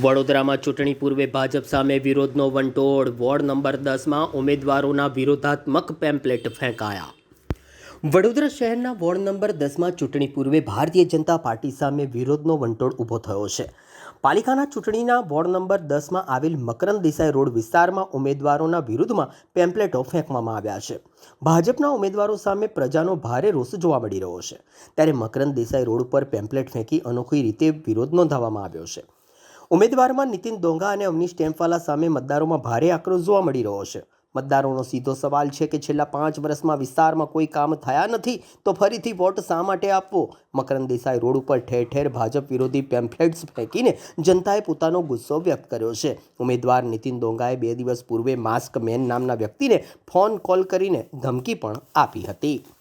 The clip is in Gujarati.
વડોદરામાં ચૂંટણી પૂર્વે ભાજપ સામે વિરોધનો વંટોળ. વોર્ડ નંબર 10માં ઉમેદવારોના વિરોધાત્મક પેમ્પલેટ ફેંકાયા. વડોદરા શહેરના વોર્ડ નંબર 10માં ચૂંટણી પૂર્વે ભારતીય જનતા પાર્ટી સામે વિરોધનો વંટોળ ઊભો થયો છે. પાલિકાના ચૂંટણીના વોર્ડ નંબર 10માં આવેલ મકરંદ દેસાઈ રોડ વિસ્તારમાં ઉમેદવારોના વિરુદ્ધમાં પેમ્પલેટો ફેંકવામાં આવ્યા છે. ભાજપના ઉમેદવારો સામે પ્રજાનો ભારે રોષ જોવા મળી રહ્યો છે. ત્યારે મકરંદ દેસાઈ રોડ ઉપર પેમ્પલેટ ફેંકી અનોખી રીતે વિરોધ નોંધાવવામાં આવ્યો છે. ઉમેદવારમાં નીતિન ડોંગા અને અવનીશ ટેમ્પાલા સામે મતદારોમાં ભારે આક્રોશ જોવા મળી રહ્યો છે. મતદારોનો સીધો સવાલ છે કે છેલ્લા 5 વર્ષમાં વિસ્તારમાં કોઈ કામ થયા નથી તો ફરીથી વોટ શા માટે આપવો? મકરંદ દેસાઈ રોડ ઉપર ઠેર ઠેર ભાજપ વિરોધી પેમ્પલેટ્સ ફેંકીને જનતાએ પોતાનો ગુસ્સો વ્યક્ત કર્યો છે. ઉમેદવાર નીતિન ડોંગાએ 2 દિવસ પૂર્વે માસ્ક મેન નામના વ્યક્તિને ફોન કોલ કરીને ધમકી પણ આપી હતી.